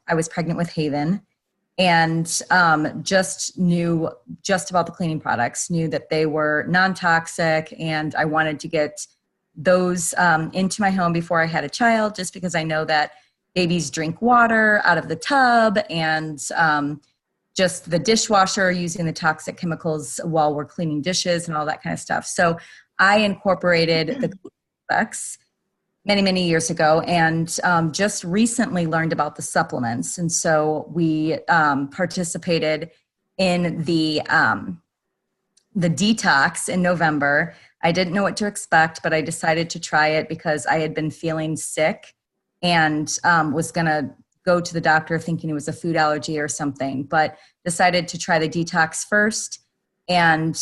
I was pregnant with Haven, and just knew just about the cleaning products, knew that they were non-toxic, and I wanted to get those into my home before I had a child, just because I know that babies drink water out of the tub, and just the dishwasher using the toxic chemicals while we're cleaning dishes and all that kind of stuff. So I incorporated the products many, many years ago, and just recently learned about the supplements. And so we participated in the detox in November. I didn't know what to expect, but I decided to try it because I had been feeling sick and was going to go to the doctor thinking it was a food allergy or something, but decided to try the detox first. And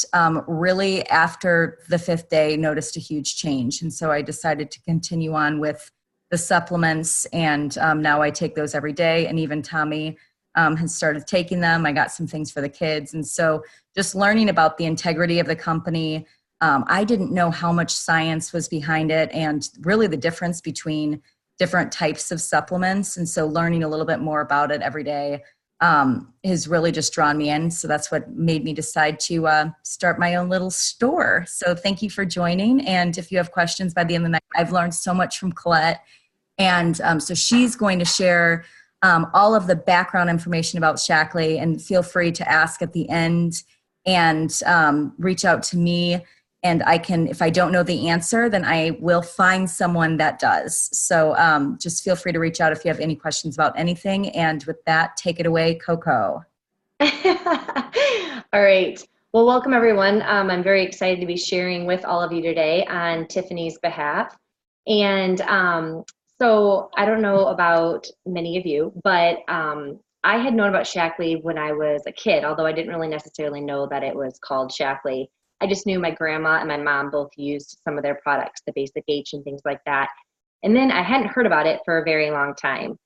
really after the 5th day, noticed a huge change. And so I decided to continue on with the supplements. And now I take those every day. And even Tommy has started taking them. I got some things for the kids. And so just learning about the integrity of the company. I didn't know how much science was behind it and really the difference between different types of supplements. And so learning a little bit more about it every day has really just drawn me in. So that's what made me decide to start my own little store. So thank you for joining. And if you have questions by the end of the night, I've learned so much from Colette. And so she's going to share all of the background information about Shaklee, and feel free to ask at the end and reach out to me. And I can, if I don't know the answer, then I will find someone that does. So just feel free to reach out if you have any questions about anything. And with that, take it away, Coco. All right. Well, welcome everyone. I'm very excited to be sharing with all of you today on Tiffany's behalf. And so I don't know about many of you, but I had known about Shaklee when I was a kid, although I didn't really necessarily know that it was called Shaklee. I just knew my grandma and my mom both used some of their products, the Basic H and things like that. And then I hadn't heard about it for a very long time.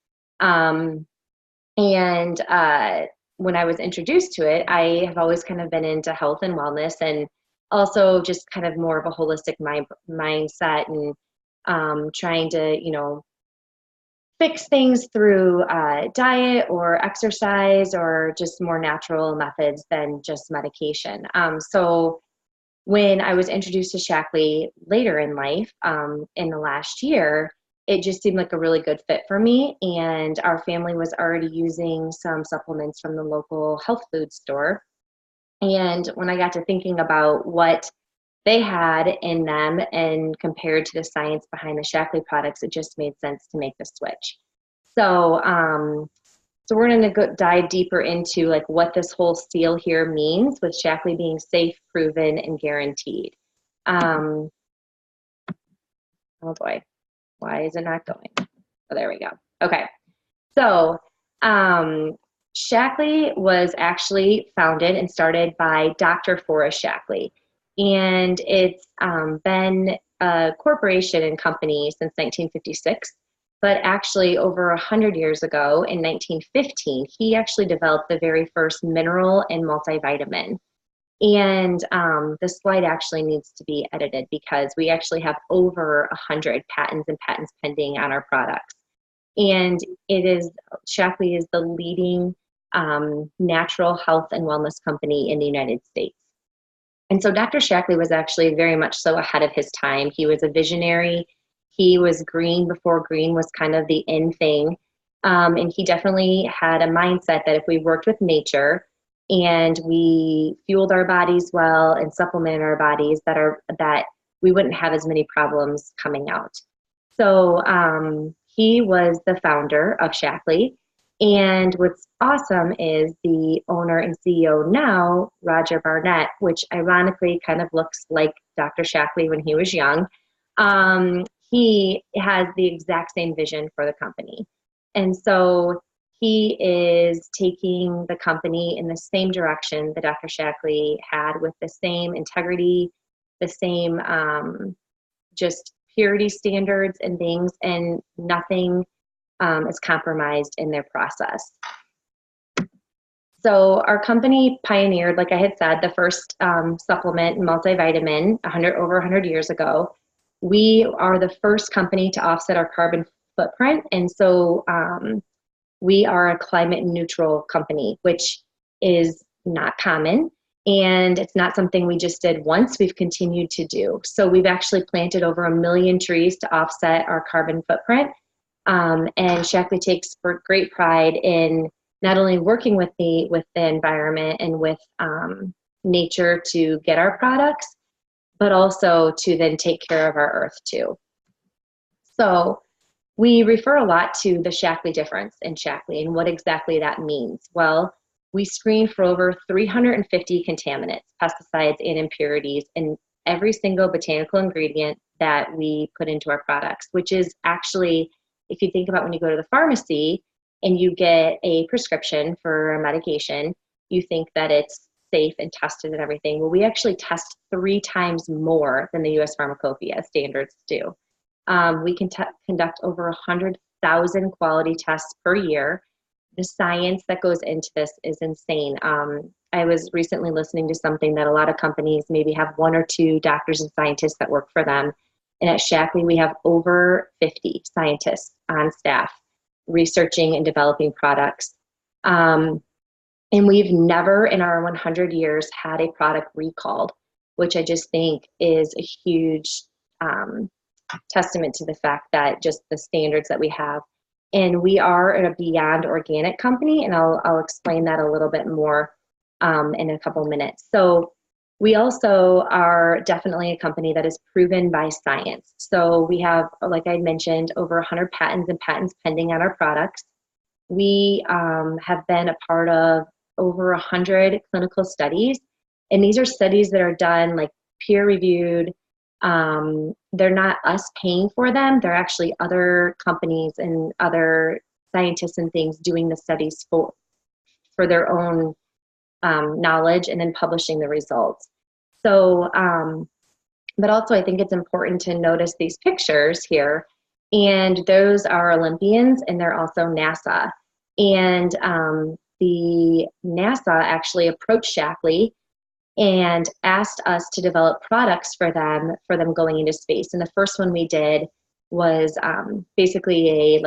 When I was introduced to it, I have always kind of been into health and wellness, and also just kind of more of a holistic mindset, and trying to, fix things through diet or exercise or just more natural methods than just medication. So when I was introduced to Shaklee later in life, in the last year, it just seemed like a really good fit for me. And our family was already using some supplements from the local health food store. And when I got to thinking about what they had in them and compared to the science behind the Shaklee products, it just made sense to make the switch. So, so we're going to dive deeper into like what this whole seal here means, with Shaklee being safe, proven, and guaranteed. Oh boy, why is it not going? Oh, there we go. Okay, so Shaklee was actually founded and started by Dr. Forrest Shaklee, and it's been a corporation and company since 1956. But actually over 100 years ago, in 1915, he actually developed the very first mineral and multivitamin. And this slide actually needs to be edited because we actually have over 100 patents and patents pending on our products. And Shaklee is the leading natural health and wellness company in the United States. And so Dr. Shaklee was actually very much so ahead of his time. He was a visionary. He was green before green was kind of the in thing. And he definitely had a mindset that if we worked with nature and we fueled our bodies well and supplemented our bodies, that we wouldn't have as many problems coming out. So he was the founder of Shaklee. And what's awesome is the owner and CEO now, Roger Barnett, which ironically kind of looks like Dr. Shaklee when he was young. He has the exact same vision for the company. And so he is taking the company in the same direction that Dr. Shaklee had, with the same integrity, the same just purity standards and things, and nothing is compromised in their process. So our company pioneered, like I had said, the first supplement and multivitamin over 100 years ago. We are the first company to offset our carbon footprint. And so We are a climate neutral company, which is not common. And it's not something we just did once, we've continued to do. So we've actually planted over 1 million trees to offset our carbon footprint. And Shaklee takes great pride in not only working with the environment and with nature to get our products, but also to then take care of our earth too. So we refer a lot to the Shaklee difference in Shaklee and what exactly that means. Well, we screen for over 350 contaminants, pesticides, and impurities in every single botanical ingredient that we put into our products, which is actually, if you think about when you go to the pharmacy and you get a prescription for a medication, you think that it's safe and tested and everything. Well, we actually test 3 times more than the US Pharmacopoeia standards do. We can conduct over 100,000 quality tests per year. The science that goes into this is insane. I was recently listening to something that a lot of companies maybe have 1 or 2 doctors and scientists that work for them. And at Shaklee, we have over 50 scientists on staff researching and developing products. And we've never in our 100 years had a product recalled, which I just think is a huge testament to the fact that just the standards that we have. And we are a beyond organic company, and I'll explain that a little bit more in a couple minutes. So we also are definitely a company that is proven by science. So we have, like I mentioned, over 100 patents and patents pending on our products. We have been a part of over 100 clinical studies, and these are studies that are done like peer-reviewed. They're not us paying for them. They're actually other companies and other scientists and things doing the studies for their own knowledge and then publishing the results. So, but also I think it's important to notice these pictures here, and those are Olympians, and they're also NASA. And the NASA actually approached Shaklee and asked us to develop products for them going into space. And the first one we did was basically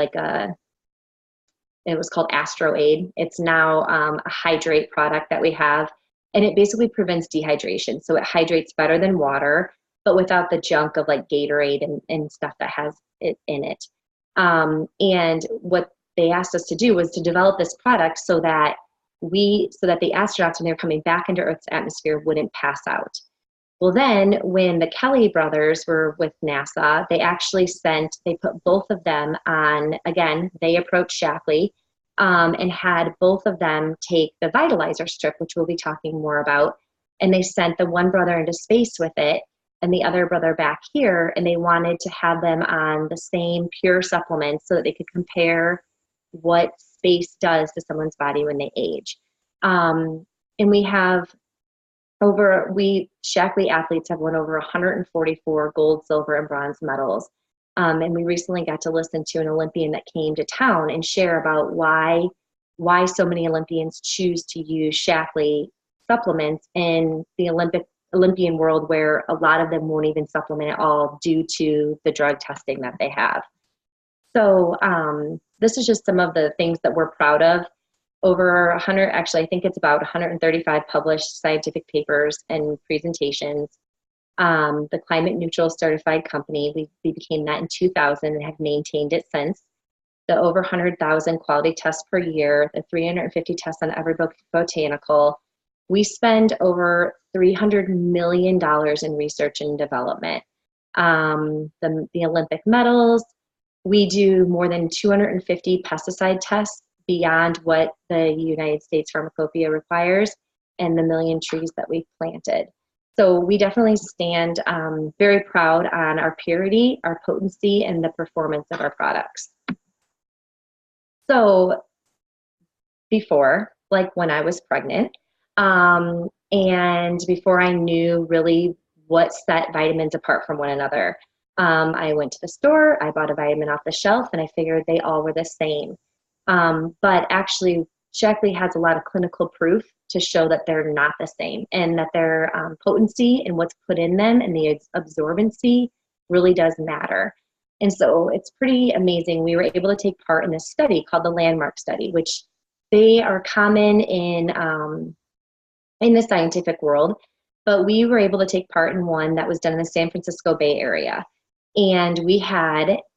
it was called AstroAid. It's now a hydrate product that we have, and it basically prevents dehydration. So it hydrates better than water, but without the junk of like Gatorade and stuff that has it in it. And what they asked us to do was to develop this product so that the astronauts, when they're coming back into Earth's atmosphere, wouldn't pass out. Well, then when the Kelly brothers were with NASA, they put both of them on, again, they approached Shaklee and had both of them take the vitalizer strip, which we'll be talking more about. And they sent the one brother into space with it and the other brother back here. And they wanted to have them on the same pure supplements so that they could compare what space does to someone's body when they age. And we have Shaklee athletes have won over 144 gold, silver, and bronze medals. And we recently got to listen to an Olympian that came to town and share about why so many Olympians choose to use Shaklee supplements in the Olympian world, where a lot of them won't even supplement at all due to the drug testing that they have. So this is just some of the things that we're proud of. Over 100, actually, I think it's about 135 published scientific papers and presentations. The Climate Neutral Certified Company, we became that in 2000 and have maintained it since. The over 100,000 quality tests per year, the 350 tests on every botanical. We spend over $300 million in research and development. The Olympic medals, we do more than 250 pesticide tests beyond what the United States Pharmacopoeia requires, and the 1 million trees that we've planted. So we definitely stand very proud on our purity, our potency, and the performance of our products. So before, like when I was pregnant, and before I knew really what set vitamins apart from one another, I went to the store, I bought a vitamin off the shelf, and I figured they all were the same. But actually, Shaklee has a lot of clinical proof to show that they're not the same, and that their potency and what's put in them and the absorbency really does matter. And so it's pretty amazing. We were able to take part in this study called the Landmark Study, which they are common in the scientific world, but we were able to take part in one that was done in the San Francisco Bay Area. And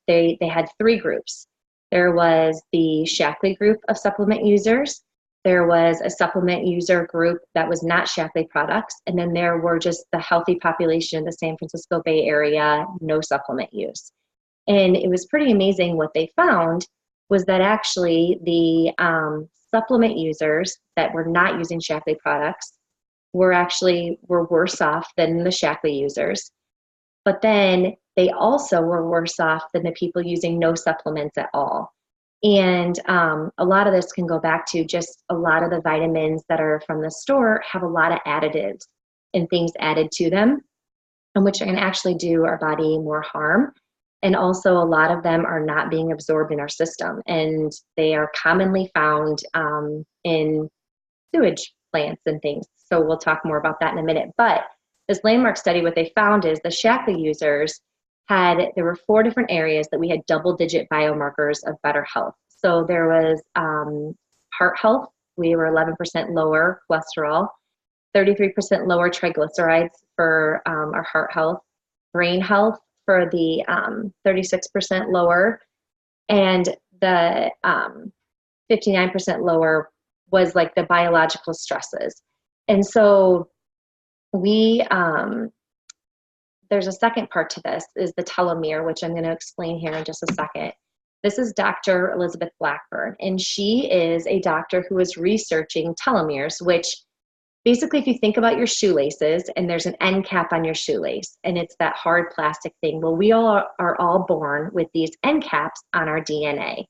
they had three groups. There was the Shaklee group of supplement users, there was a supplement user group that was not Shaklee products, and then there were just the healthy population of the San Francisco Bay Area, no supplement use. And it was pretty amazing. What they found was that actually the supplement users that were not using Shaklee products were worse off than the Shaklee users. But then they also were worse off than the people using no supplements at all. And a lot of this can go back to just a lot of the vitamins that are from the store have a lot of additives and things added to them, and which can actually do our body more harm. And also a lot of them are not being absorbed in our system, and they are commonly found in sewage plants and things. So we'll talk more about that in a minute. But this Landmark study, what they found is the Shaklee users there were 4 different areas that we had double-digit biomarkers of better health. So there was heart health. We were 11% lower cholesterol, 33% lower triglycerides for our heart health, brain health for the 36% lower, and the 59% lower was like the biological stresses. And so there's a second part to this, is the telomere, which I'm going to explain here in just a second. This is Dr. Elizabeth Blackburn, and she is a doctor who is researching telomeres, which basically, if you think about your shoelaces and there's an end cap on your shoelace and it's that hard plastic thing, well, we all are all born with these end caps on our DNA,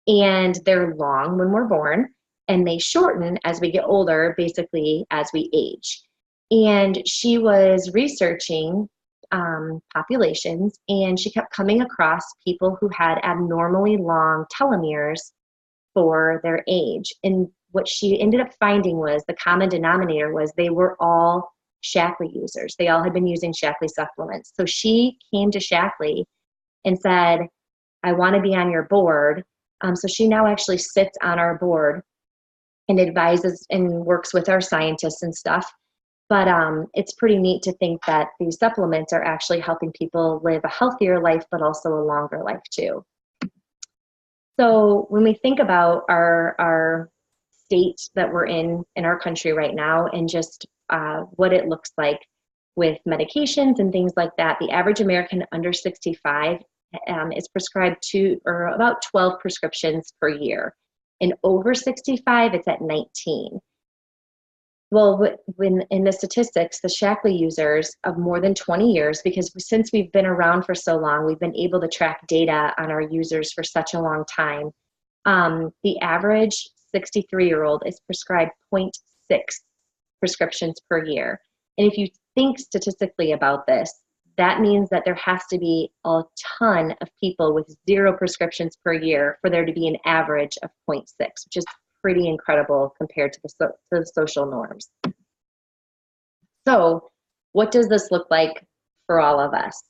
and they're long when we're born and they shorten as we get older, basically as we age. And she was researching populations, and she kept coming across people who had abnormally long telomeres for their age. And what she ended up finding was the common denominator was they were all Shaklee users. They all had been using Shaklee supplements. So she came to Shaklee and said, I want to be on your board. So she now actually sits on our board and advises and works with our scientists and stuff. But it's pretty neat to think that these supplements are actually helping people live a healthier life, but also a longer life too. So when we think about our state that we're in our country right now, and just what it looks like with medications and things like that, the average American under 65 is prescribed about 12 prescriptions per year. And over 65, it's at 19. Well, when in the statistics, the Shaklee users of more than 20 years, because since we've been around for so long, we've been able to track data on our users for such a long time. The average 63-year-old is prescribed 0.6 prescriptions per year. And if you think statistically about this, that means that there has to be a ton of people with 0 prescriptions per year for there to be an average of 0.6, which is pretty incredible compared to the social norms. So what does this look like for all of us?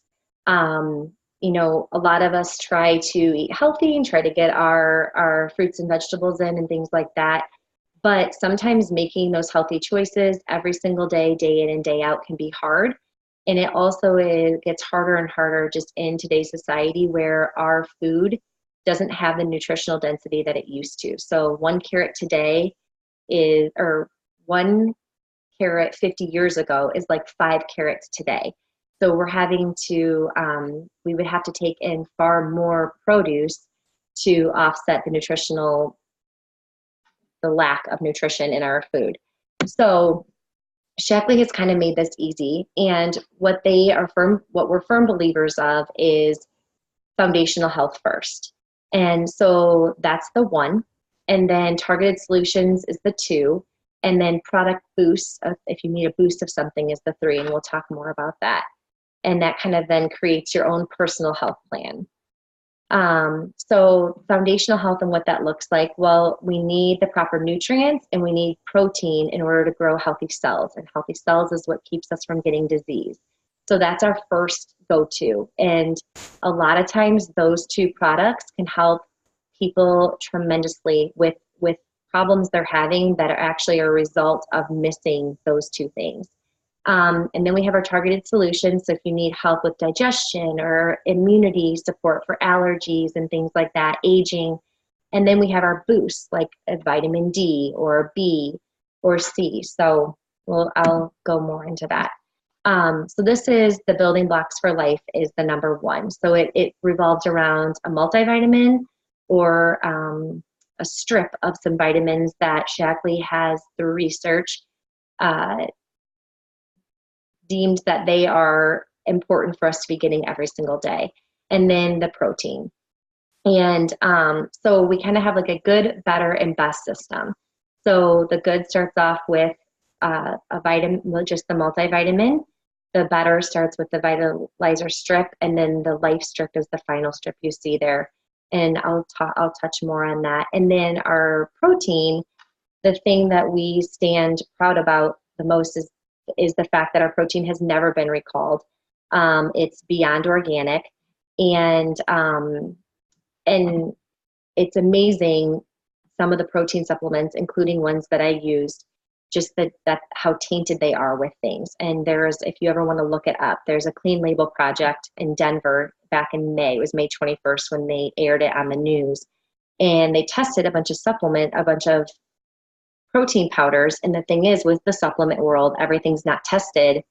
You know, a lot of us try to eat healthy and try to get our fruits and vegetables in and things like that. But sometimes making those healthy choices every single day, day in and day out, can be hard. And it also gets harder and harder just in today's society, where our food doesn't have the nutritional density that it used to. So 1 carrot today or 1 carrot 50 years ago is like 5 carrots today. So we're having to, we would have to take in far more produce to offset the lack of nutrition in our food. So Shaklee has kind of made this easy. And what we're firm believers of is foundational health first. And so that's the 1. And then targeted solutions is the 2. And then product boosts, if you need a boost of something, is the 3. And we'll talk more about that. And that kind of then creates your own personal health plan. So foundational health and what that looks like, well, we need the proper nutrients and we need protein in order to grow healthy cells. And healthy cells is what keeps us from getting disease. So that's our first go-to. And a lot of times those two products can help people tremendously with problems they're having that are actually a result of missing those two things. And then we have our targeted solutions. So if you need help with digestion or immunity support for allergies and things like that, aging. And then we have our boosts like a vitamin D or B or C. So I'll go more into that. So this is the building blocks for life is the number one. So it revolves around a multivitamin or a strip of some vitamins that Shaklee has through research deemed that they are important for us to be getting every single day. And then the protein. And so we kind of have like a good, better, and best system. So the good starts off with a vitamin, just the multivitamin. The better starts with the vitalizer strip, and then the life strip is the final strip you see there. And I'll touch more on that. And then our protein, the thing that we stand proud about the most is the fact that our protein has never been recalled. It's beyond organic, and it's amazing some of the protein supplements, including ones that I used, just that how tainted they are with things. And there's, if you ever want to look it up, there's a Clean Label project in Denver back in May. It was May 21st when they aired it on the news. And they tested a bunch of protein powders. And the thing is, with the supplement world, everything's not tested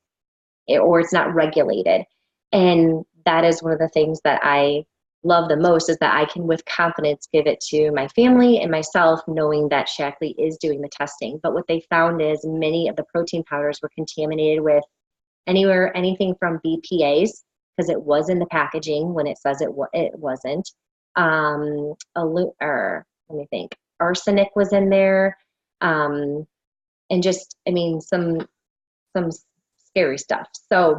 or it's not regulated. And that is one of the things that I love the most, is that I can with confidence give it to my family and myself, knowing that Shaklee is doing the testing. But what they found is many of the protein powders were contaminated with anything from BPAs, because it was in the packaging when it says it wasn't. Let me think. Arsenic was in there, and just, I mean, some scary stuff. So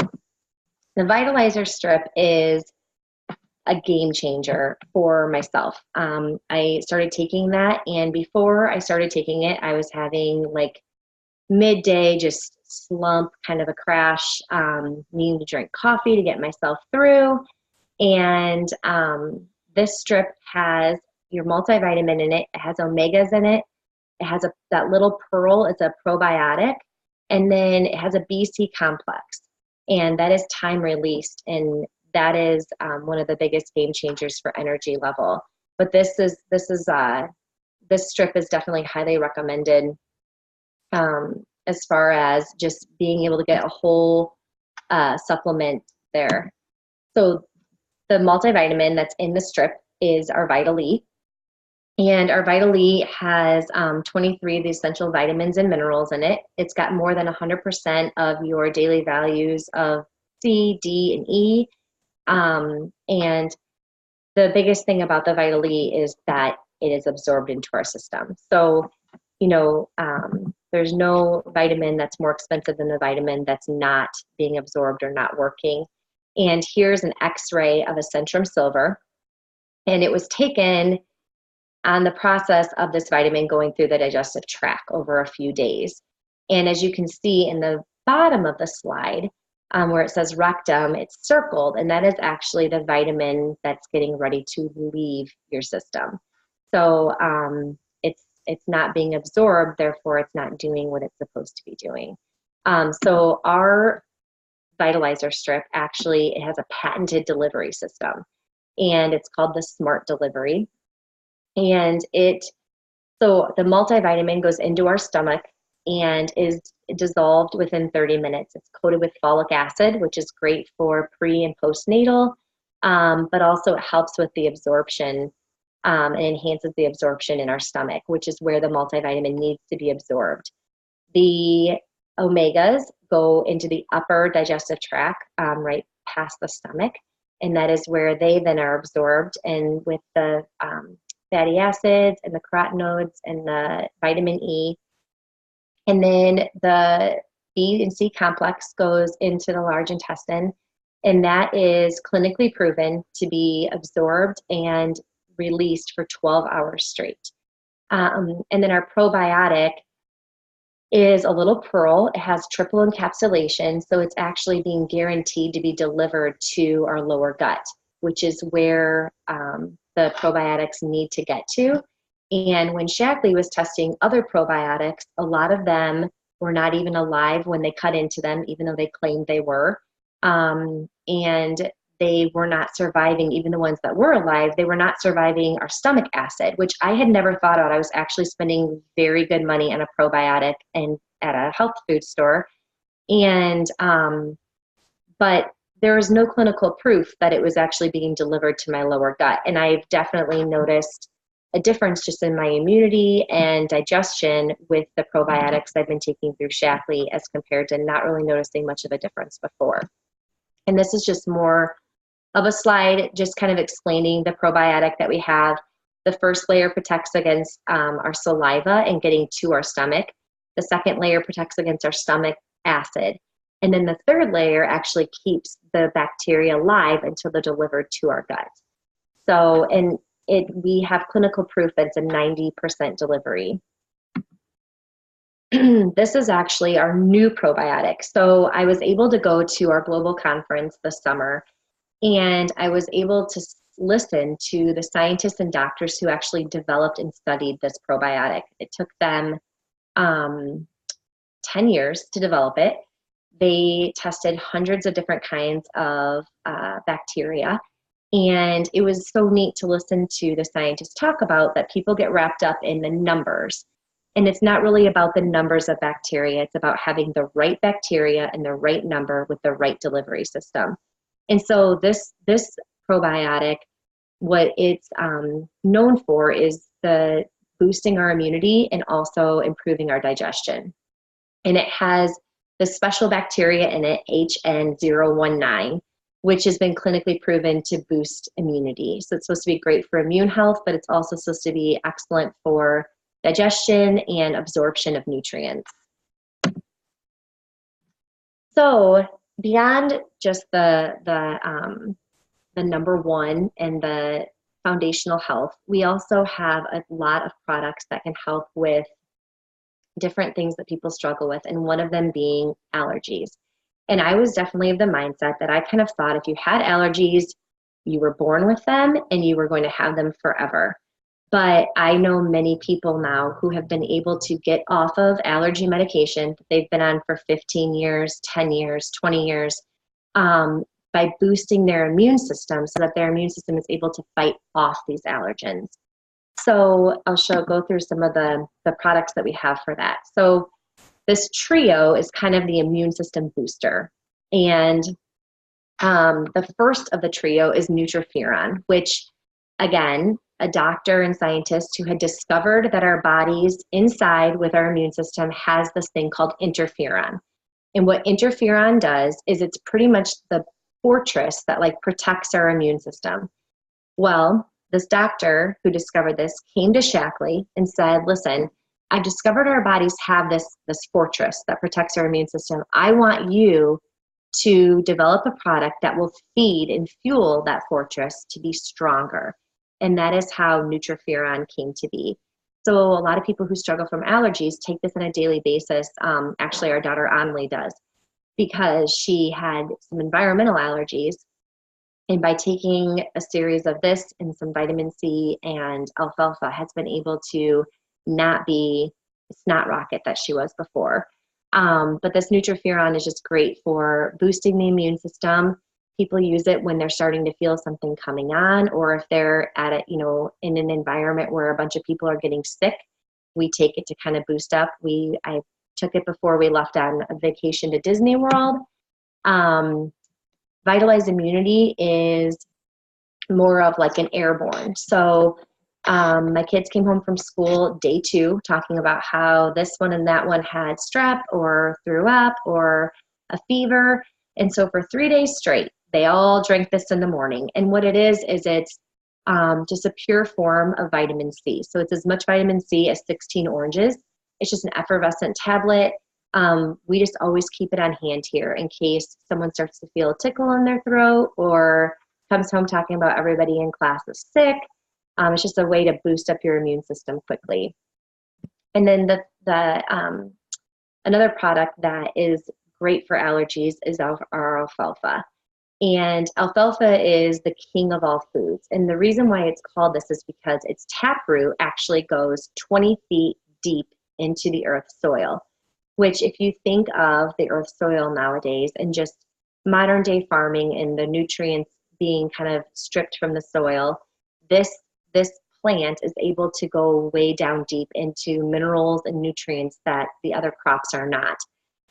the Vitalizer strip is a game changer for myself. I started taking that, and before I started taking it, I was having like midday just slump, kind of a crash, needing to drink coffee to get myself through. And this strip has your multivitamin in it. It has omegas in it. It has that little pearl. It's a probiotic. And then it has a BC complex, and that is time released. And that is one of the biggest game changers for energy level. But this strip is definitely highly recommended as far as just being able to get a whole supplement there. So the multivitamin that's in the strip is our Vital E. And our Vital E has 23 of the essential vitamins and minerals in it. It's got more than 100% of your daily values of C, D, and E. And the biggest thing about the Vital E is that it is absorbed into our system. So, there's no vitamin that's more expensive than the vitamin that's not being absorbed or not working. And here's an X-ray of a Centrum Silver, and it was taken on the process of this vitamin going through the digestive tract over a few days. And as you can see in the bottom of the slide, where it says rectum, it's circled, and that is actually the vitamin that's getting ready to leave your system. So it's not being absorbed, therefore it's not doing what it's supposed to be doing. So our Vitalizer strip, actually, it has a patented delivery system, and it's called the Smart Delivery. And so the multivitamin goes into our stomach and is dissolved within 30 minutes. It's coated with folic acid, which is great for pre and postnatal, but also it helps with the absorption and enhances the absorption in our stomach, which is where the multivitamin needs to be absorbed. The omegas go into the upper digestive tract, right past the stomach, and that is where they then are absorbed, and with the fatty acids and the carotenoids and the vitamin E. And then the B and C complex goes into the large intestine, and that is clinically proven to be absorbed and released for 12 hours straight. And then our probiotic is a little pearl. It has triple encapsulation, so it's actually being guaranteed to be delivered to our lower gut, which is where the probiotics need to get to. And when Shaklee was testing other probiotics, a lot of them were not even alive when they cut into them, even though they claimed they were. And they were not surviving, even the ones that were alive, they were not surviving our stomach acid, which I had never thought about. I was actually spending very good money on a probiotic and at a health food store. And, but there was no clinical proof that it was actually being delivered to my lower gut. And I've definitely noticed a difference just in my immunity and digestion with the probiotics I've been taking through Shaklee as compared to not really noticing much of a difference before. And this is just more of a slide just kind of explaining the probiotic that we have. The first layer protects against our saliva and getting to our stomach. The second layer protects against our stomach acid. And then the third layer actually keeps the bacteria alive until they're delivered to our gut. So, and we have clinical proof that it's a 90% delivery. This is actually our new probiotic. So I was able to go to our global conference this summer, and I was able to listen to the scientists and doctors who actually developed and studied this probiotic. It took them 10 years to develop it. They tested hundreds of different kinds of bacteria. And it was so neat to listen to the scientists talk about that people get wrapped up in the numbers. And it's not really about the numbers of bacteria. It's about having the right bacteria and the right number with the right delivery system. And so this probiotic, what it's known for is the boosting our immunity and also improving our digestion. And it has the special bacteria in it, HN019, which has been clinically proven to boost immunity. So it's supposed to be great for immune health, but it's also supposed to be excellent for digestion and absorption of nutrients. So beyond just the number one and the foundational health, we also have a lot of products that can help with different things that people struggle with, and one of them being allergies. And I was definitely of the mindset that I kind of thought if you had allergies, you were born with them and you were going to have them forever. But I know many people now who have been able to get off of allergy medication that they've been on for 15 years, 10 years, 20 years, by boosting their immune system so that their immune system is able to fight off these allergens. So I'll go through some of the products that we have for that. So this trio is kind of the immune system booster. And the first of the trio is Nutriferon, which, again, a doctor and scientist who had discovered that our bodies inside with our immune system has this thing called interferon. And what interferon does is it's pretty much the fortress that like protects our immune system. Well, this doctor who discovered this came to Shaklee and said, listen, I've discovered our bodies have this fortress that protects our immune system. I want you to develop a product that will feed and fuel that fortress to be stronger. And that is how Nutriferon came to be. So a lot of people who struggle from allergies take this on a daily basis. Actually, our daughter Annalie does, because she had some environmental allergies. And by taking a series of this and some vitamin C and alfalfa, has been able to not be a snot rocket that she was before. But this Nutriferon is just great for boosting the immune system. People use it when they're starting to feel something coming on, or if they're at it, in an environment where a bunch of people are getting sick, we take it to kind of boost up. I took it before we left on a vacation to Disney World. Vitalized immunity is more of like an airborne. So my kids came home from school day 2 talking about how this one and that one had strep or threw up or a fever. And so for 3 days straight, they all drank this in the morning. And what it is it's just a pure form of vitamin C. So it's as much vitamin C as 16 oranges. It's just an effervescent tablet. We just always keep it on hand here in case someone starts to feel a tickle in their throat or comes home talking about everybody in class is sick. It's just a way to boost up your immune system quickly. And then the Another product that is great for allergies is our alfalfa. And alfalfa is the king of all foods. And the reason why it's called this is because its taproot actually goes 20 feet deep into the earth soil, which if you think of the earth soil nowadays and just modern day farming and the nutrients being kind of stripped from the soil, this plant is able to go way down deep into minerals and nutrients that the other crops are not.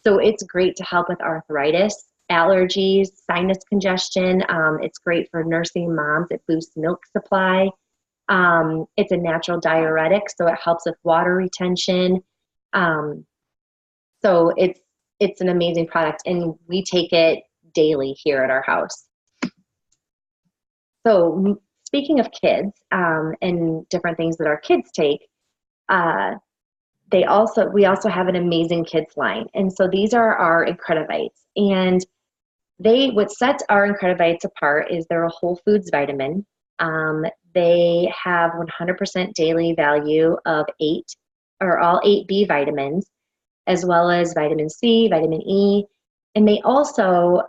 So it's great to help with arthritis, allergies, sinus congestion. It's great for nursing moms. It boosts milk supply. It's a natural diuretic, so it helps with water retention. So it's an amazing product, and we take it daily here at our house. So speaking of kids and different things that our kids take, we also have an amazing kids line, and so these are our Incredivites. And what sets our Incredivites apart is they're a whole foods vitamin. They have 100% daily value of all 8 B vitamins, as well as vitamin C, vitamin E, and they also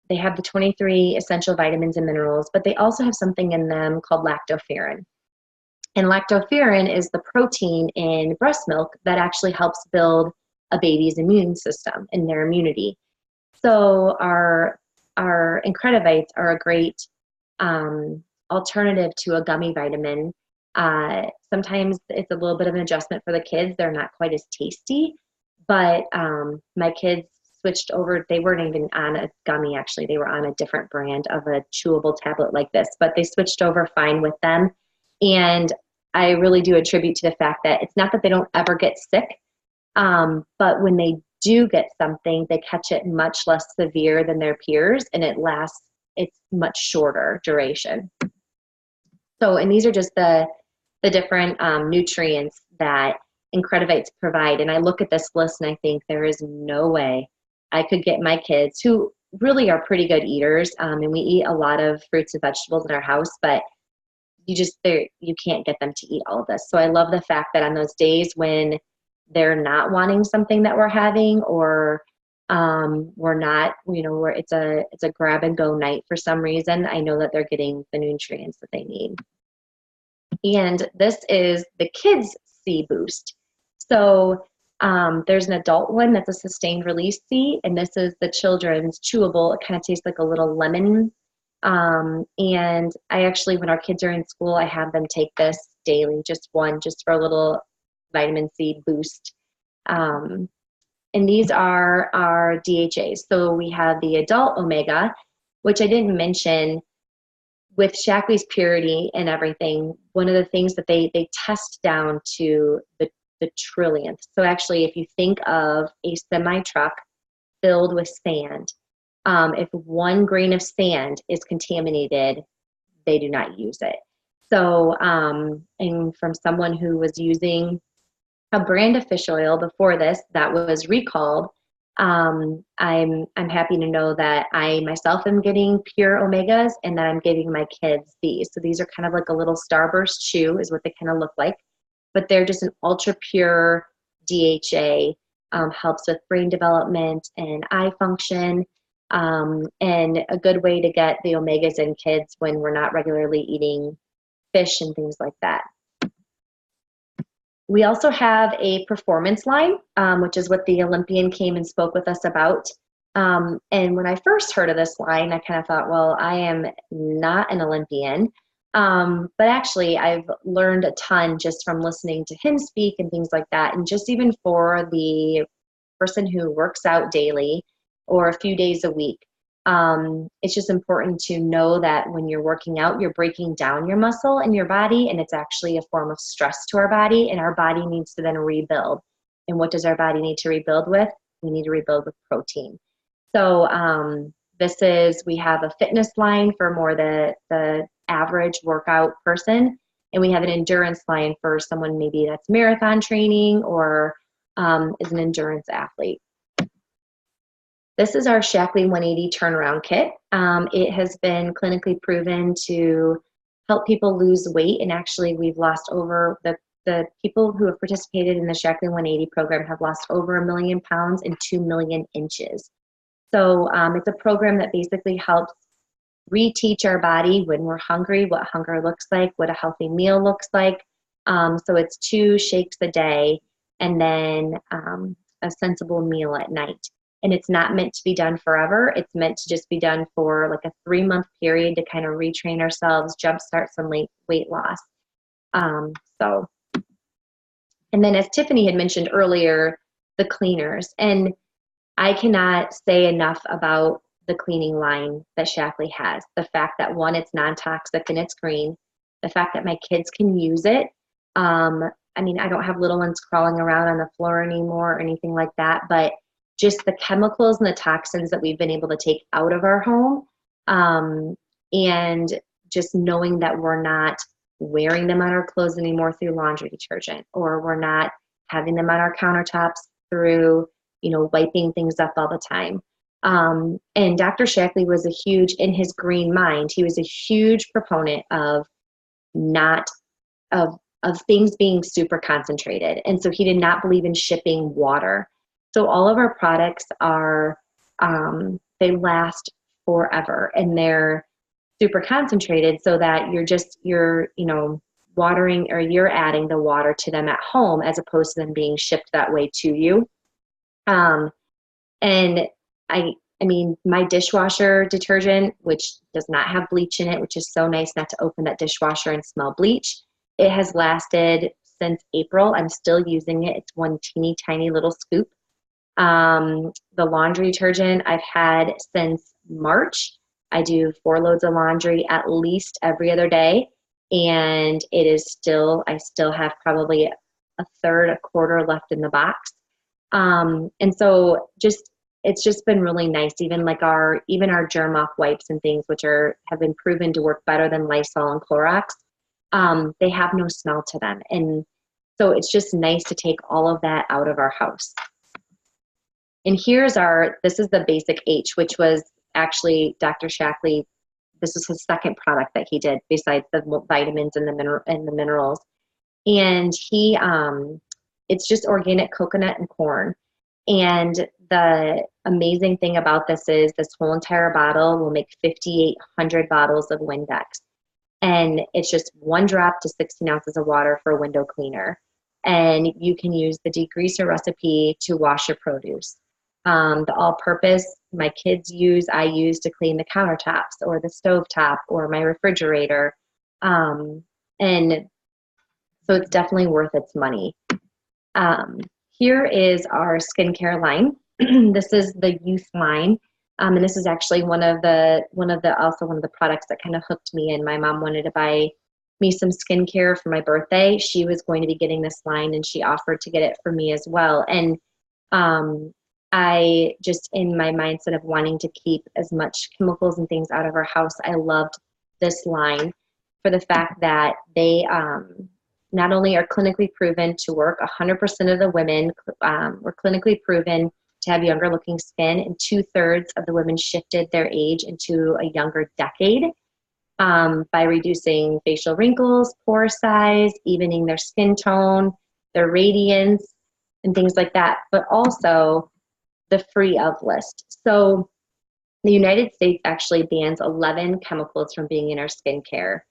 they have the 23 essential vitamins and minerals, but they also have something in them called lactoferrin. And lactoferrin is the protein in breast milk that actually helps build a baby's immune system and their immunity. So our Incredivites are a great alternative to a gummy vitamin. Sometimes it's a little bit of an adjustment for the kids. They're not quite as tasty, but my kids switched over. They weren't even on a gummy, actually. They were on a different brand of a chewable tablet like this, but they switched over fine with them. And I really do attribute to the fact that it's not that they don't ever get sick, but when they do get something, they catch it much less severe than their peers, and it's much shorter duration. So, and these are just the different nutrients that Incredivites provide. And I look at this list and I think there is no way I could get my kids, who really are pretty good eaters, and we eat a lot of fruits and vegetables in our house, but you can't get them to eat all of this. So I love the fact that on those days when they're not wanting something that we're having, or we're not, where it's a grab and go night for some reason, I know that they're getting the nutrients that they need. And this is the Kids C Boost. So there's an adult one that's a sustained release C, and this is the children's chewable. It kind of tastes like a little lemon. And I actually, when our kids are in school, I have them take this daily, just for a little vitamin C boost. And these are our DHAs. So we have the adult omega, which I didn't mention. With Shaklee's purity and everything, one of the things that they test down to the trillionth. So actually, if you think of a semi-truck filled with sand, if 1 grain of sand is contaminated, they do not use it. So, and from someone who was using a brand of fish oil before this that was recalled, I'm happy to know that I myself am getting pure omegas, and that I'm giving my kids these. So these are kind of like a little Starburst chew is what they kind of look like, but they're just an ultra pure DHA, helps with brain development and eye function, and a good way to get the omegas in kids when we're not regularly eating fish and things like that. We also have a performance line, which is what the Olympian came and spoke with us about. And when I first heard of this line, I kind of thought, well, I am not an Olympian. But actually, I've learned a ton just from listening to him speak and things like that. And just even for the person who works out daily or a few days a week, it's just important to know that when you're working out, you're breaking down your muscle and your body, and it's actually a form of stress to our body, and our body needs to then rebuild. And what does our body need to rebuild with? We need to rebuild with protein. So we have a fitness line for more the average workout person, and we have an endurance line for someone maybe that's marathon training or is an endurance athlete. This is our Shaklee 180 turnaround kit. It has been clinically proven to help people lose weight, and actually we've lost over the the people who have participated in the Shackley 180 program have lost over 1 million pounds and 2 million inches. So it's a program that basically helps reteach our body when we're hungry, what hunger looks like, what a healthy meal looks like. So it's 2 shakes a day and then a sensible meal at night. And it's not meant to be done forever. It's meant to just be done for like a 3-month period to kind of retrain ourselves, jumpstart some weight loss. And then as Tiffany had mentioned earlier, the cleaners. And I cannot say enough about the cleaning line that Shackley has. The fact that, one, it's non-toxic and it's green. The fact that my kids can use it. I mean, I don't have little ones crawling around on the floor anymore or anything like that, but just the chemicals and the toxins that we've been able to take out of our home, and just knowing that we're not wearing them on our clothes anymore through laundry detergent, or we're not having them on our countertops through, wiping things up all the time. And Dr. Shackley was in his green mind, he was a huge proponent of things being super concentrated. And so he did not believe in shipping water. So all of our products they last forever, and they're super concentrated so that you're watering, or you're adding the water to them at home as opposed to them being shipped that way to you. And I mean, my dishwasher detergent, which does not have bleach in it, which is so nice not to open that dishwasher and smell bleach, it has lasted since April. I'm still using it. It's 1 teeny tiny little scoop. The laundry detergent I've had since March. I do 4 loads of laundry at least every other day. And I still have probably a third, a quarter left in the box. And so it's just been really nice. Even our germ off wipes and things, which have been proven to work better than Lysol and Clorox. They have no smell to them. And so it's just nice to take all of that out of our house. And this is the Basic H, which was actually Dr. Shackley. This is his second product that he did besides the vitamins and the minerals. And it's just organic coconut and corn. And the amazing thing about this is this whole entire bottle will make 5,800 bottles of Windex. And it's just 1 drop to 16 ounces of water for a window cleaner. And you can use the degreaser recipe to wash your produce. The all-purpose my kids I use to clean the countertops or the stovetop or my refrigerator. And so it's definitely worth its money. Here is our skincare line. This is the youth line. And this is actually one of the products that kind of hooked me in. My mom wanted to buy me some skincare for my birthday. She was going to be getting this line, and she offered to get it for me as well. And I just, in my mindset of wanting to keep as much chemicals and things out of our house, I loved this line for the fact that they not only are clinically proven to work, 100% of the women were clinically proven to have younger looking skin, and 2/3 of the women shifted their age into a younger decade by reducing facial wrinkles, pore size, evening their skin tone, their radiance, and things like that, but also the free of list. So the United States actually bans 11 chemicals from being in our skincare.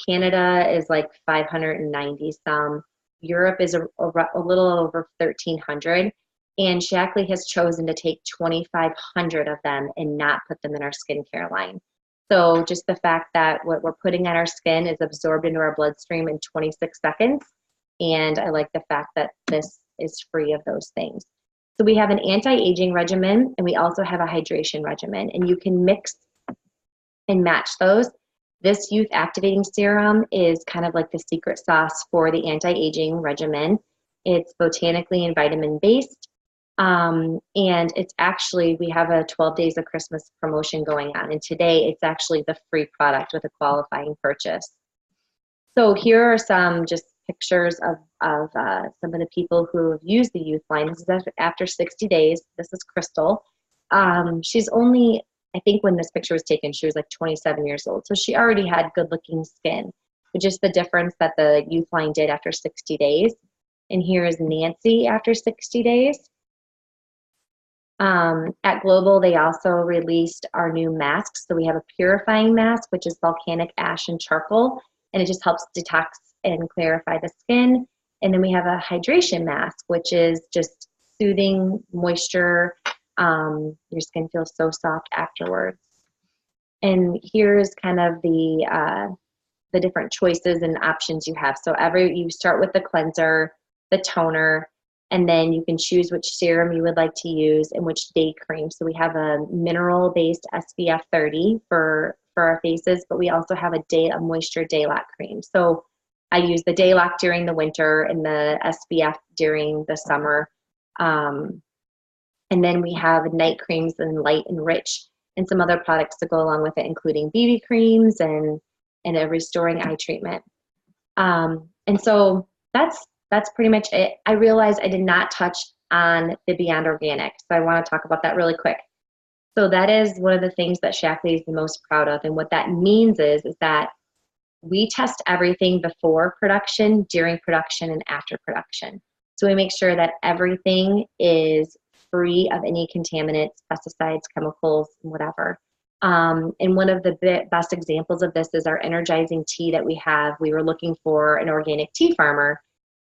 Canada is like 590 some. Europe is a little over 1,300. And Shackley has chosen to take 2,500 of them and not put them in our skincare line. So just the fact that what we're putting on our skin is absorbed into our bloodstream in 26 seconds. And I like the fact that this is free of those things. So we have an anti-aging regimen, and we also have a hydration regimen, and you can mix and match those. This youth activating serum is kind of like the secret sauce for the anti-aging regimen. It's botanically and vitamin based. And it's actually, we have a 12 days of Christmas promotion going on. And today it's actually the free product with a qualifying purchase. So here are some just pictures of some of the people who have used the youth line. This is after 60 days. This is Crystal. She's only, I think when this picture was taken, she was like 27 years old. So she already had good looking skin. but just the difference that the youth line did after 60 days. And here is Nancy after 60 days. At Global, they also released our new masks. So we have a purifying mask, which is volcanic ash and charcoal, and it just helps detox and clarify the skin. And then we have a hydration mask, which is just soothing moisture. Your skin feels so soft afterwards. And here's kind of the different choices and options you have. So you start with the cleanser, the toner, and then you can choose which serum you would like to use and which day cream. So we have a mineral-based SPF 30 for our faces, but we also have a moisture day lock cream. So I use the day lock during the winter and the SPF during the summer. And then we have night creams and light and rich and some other products to go along with it, including BB creams and a restoring eye treatment. And so that's pretty much it. I realized I did not touch on the Beyond Organic, so I want to talk about that really quick. So that is one of the things that Shackley is the most proud of, and what that means is that we test everything before production, during production, and after production. So we make sure that everything is free of any contaminants, pesticides, chemicals, whatever. And one of the best examples of this is our energizing tea that we have. We were looking for an organic tea farmer,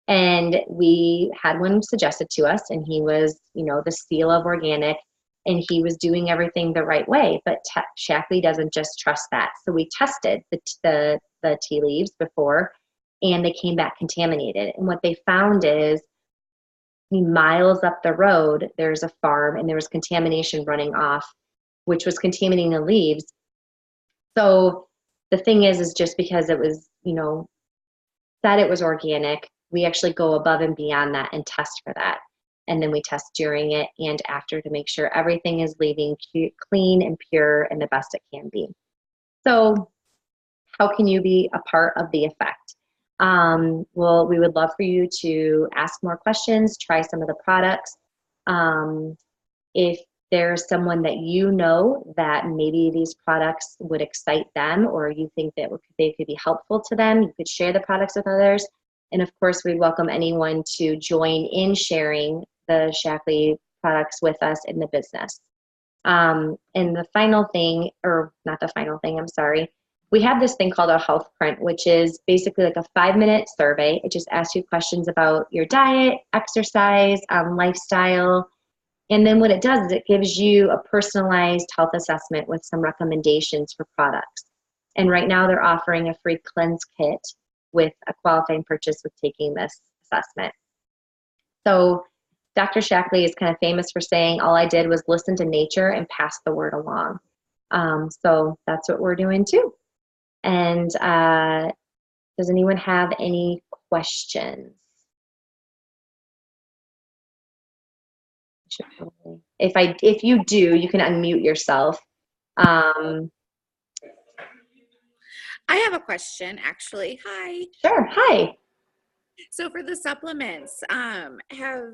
and we had one suggested to us, and he was, the seal of organic, and he was doing everything the right way. But Shackley doesn't just trust that. So we tested the tea leaves before, and they came back contaminated. And what they found is, miles up the road, there's a farm, and there was contamination running off, which was contaminating the leaves. So the thing is just because it was, said it was organic, we actually go above and beyond that and test for that. And then we test during it and after to make sure everything is leaving clean and pure and the best it can be. So how can you be a part of the effect? Well, we would love for you to ask more questions, try some of the products. If there's someone that you know that maybe these products would excite them, or you think that they could be helpful to them, you could share the products with others. And of course, we welcome anyone to join in sharing the Shackley products with us in the business. And the final thing, or not the final thing, I'm sorry, we have this thing called a health print, which is basically like a 5-minute survey. It just asks you questions about your diet, exercise, lifestyle. And then what it does is it gives you a personalized health assessment with some recommendations for products. And right now they're offering a free cleanse kit with a qualifying purchase with taking this assessment. So Dr. Shackley is kind of famous for saying, all I did was listen to nature and pass the word along. So that's what we're doing too. And does anyone have any questions? If you do, you can unmute yourself. I have a question, actually. Hi. Sure. Hi. So for the supplements, have